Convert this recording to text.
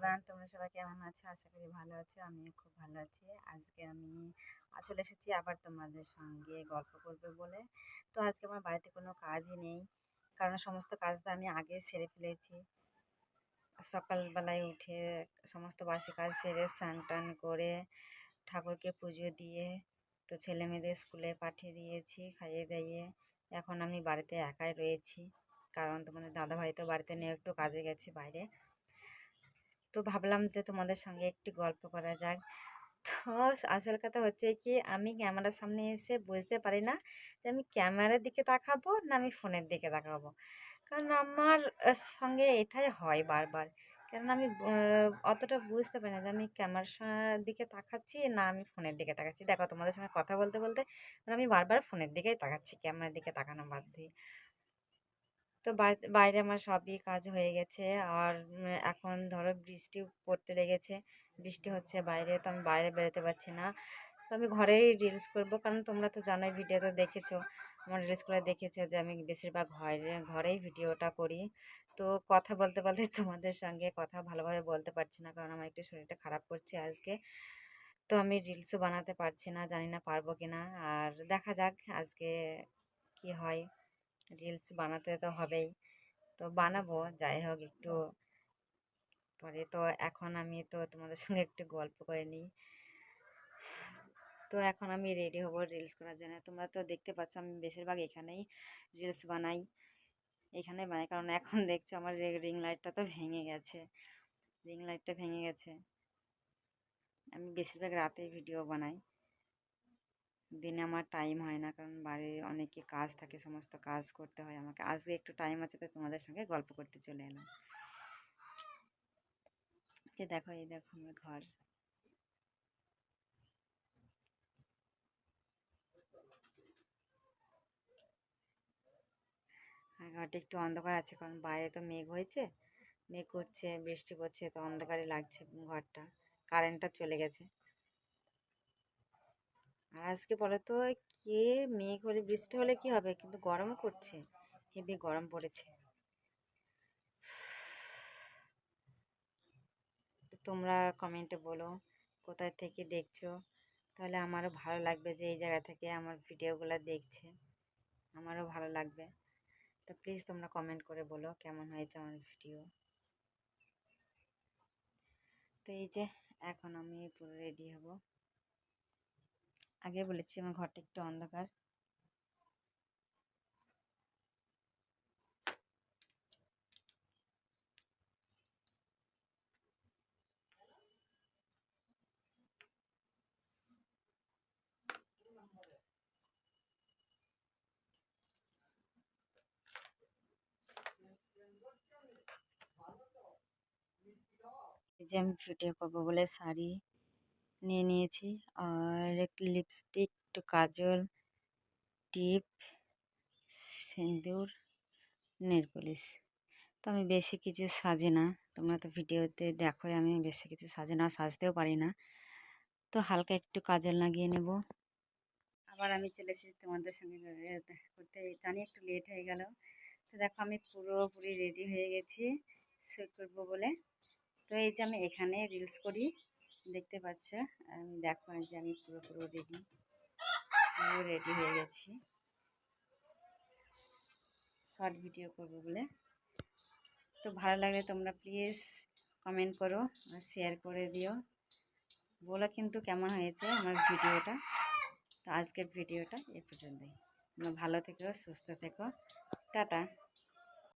Everyone, তোমরা সবাই কেমন আছো? আশা করি ভালো আছো। আমিও খুব ভালো আছি। আজকে আমি চলে এসেছি আবার তোমাদের সঙ্গে গল্প করবে বলে। তো আজকে আমার বাড়িতে কোনো কাজই নেই, কারণ সমস্ত কাজ তো আমি আগে সেরে ফেলেছি। সকালবেলায় উঠে সমস্ত বাসি কাজ সেরে স্নান টান করে ঠাকুরকে পুজো দিয়ে তো ছেলে মেয়েদের স্কুলে পাঠিয়ে দিয়েছি, খাইয়ে দাইয়ে এখন আমি বাড়িতে একাই রয়েছি, কারণ তোমাদের দাদাভাই তো বাড়িতে নেই, একটু কাজে গেছে বাইরে। তো ভাবলাম যে তোমাদের সঙ্গে একটু গল্প করা যাক। তো আসল কথা হচ্ছে কি, আমি ক্যামেরার সামনে এসে বুঝতে পারি না যে আমি ক্যামেরার দিকে তাকাবো না আমি ফোনের দিকে তাকাবো। কারণ আমার সঙ্গে এটাই হয় বারবার। কারণ আমি অতটা বুঝতে পারি না যে আমি ক্যামেরার দিকে তাকাচ্ছি না আমি ফোনের দিকে তাকাচ্ছি। দেখো তোমাদের সঙ্গে কথা বলতে বলতে আমি বারবার ফোনের দিকেই তাকাচ্ছি, ক্যামেরার দিকে তাকানো বাদ দিয়ে। তো বাইরে আমার সবই কাজ হয়ে গেছে। আর এখন ধরো বৃষ্টি পড়তে লেগেছে, বৃষ্টি হচ্ছে বাইরে, তো আমি বাইরে বেরোতে পারছি না। তো আমি ঘরেই রিলস করব, কারণ তোমরা তো জানোই, ভিডিও তো দেখেছো, আমার রিলসগুলো দেখেছো যে আমি বেশিরভাগ ঘরেই ভিডিওটা করি। তো কথা বলতে বলতে তোমাদের সঙ্গে কথা ভালোভাবে বলতে পারছি না, কারণ আমার একটু শরীরটা খারাপ করছে আজকে। তো আমি রিলসও বানাতে পারছি না, জানি না পারবো কিনা। আর দেখা যাক আজকে কি হয়, রিলস বানাতে তো হবেই, তো বানাবো যাই হোক একটু পরে। তো এখন আমি তো তোমাদের সঙ্গে একটু গল্প করে নিই। তো এখন আমি রেডি হব রিলস করার জন্য। তোমরা তো দেখতে পাচ্ছ আমি বেশিরভাগ এখানেই রিলস বানাই, এখানে বানাই, কারণ এখন দেখছো আমার রিং লাইটটা তো ভেঙে গেছে, রিং লাইটটা ভেঙে গেছে। আমি বেশিরভাগ রাতে ভিডিও বানাই, দিনে আমার টাইম হয় না, কারণ বাড়ির অনেকে কাজ থাকে, সমস্ত কাজ করতে হয় আমাকে। আজকে একটু টাইম আছে, তো তোমাদের সঙ্গে গল্প করতে চলে এলাম। যে দেখো, এই দেখো আমার ঘর। আর ঘরটা একটু অন্ধকার আছে, কারণ বাইরে তো মেঘ হয়েছে, মেঘ করছে, বৃষ্টি পড়ছে, তো অন্ধকারে লাগছে ঘরটা। কারেন্টটা চলে গেছে। আর আজকে বলো তো, কে মেঘ হলে বৃষ্টি হলে কি হবে, কিন্তু গরমও করছে, হেভি গরম পড়েছে। তো তোমরা কমেন্টে বলো কোথায় থেকে দেখছো, তাহলে আমারও ভালো লাগবে যে এই জায়গা থেকে আমার ভিডিওগুলো দেখছে, আমারও ভালো লাগবে। তো প্লিজ তোমরা কমেন্ট করে বলো কেমন হয়েছে আমার ভিডিও। তো এই যে এখন আমি পুরো রেডি হব। আগে বলেছি আমার ঘরটা একটু অন্ধকার। এই যে আমি ভিডিও করবো বলে শাড়ি নিয়ে নিয়েছি, আর একটু লিপস্টিক, একটু কাজল, টিপ, সিঁদুর, নেল পলিশ। তো আমি বেশি কিছু সাজি না, তোমরা তো ভিডিওতে দেখোই আমি বেশি কিছু সাজি না, সাজতেও পারি না। তো হালকা একটু কাজল লাগিয়ে নেব। আবার আমি চলে এসেছি তোমাদের সঙ্গে দেখা করতে, জানি একটু লেট হয়ে গেল। তো দেখো আমি পুরোপুরি রেডি হয়ে গেছি শ্যুট করবো বলে। তো এই যে আমি এখানে রিলস করি, দেখতে পাচ্ছ। আমি দেখো যে আমি পুরো রেডি হয়ে গেছি শর্ট ভিডিও করবো বলে। তো ভালো লাগলে তোমরা প্লিজ কমেন্ট করো আর শেয়ার করে দিও, বলো কিন্তু কেমন হয়েছে আমার ভিডিওটা। তো আজকের ভিডিওটা এ পর্যন্তই। তোমরা ভালো থেকো, সুস্থ থেকো, টাটা।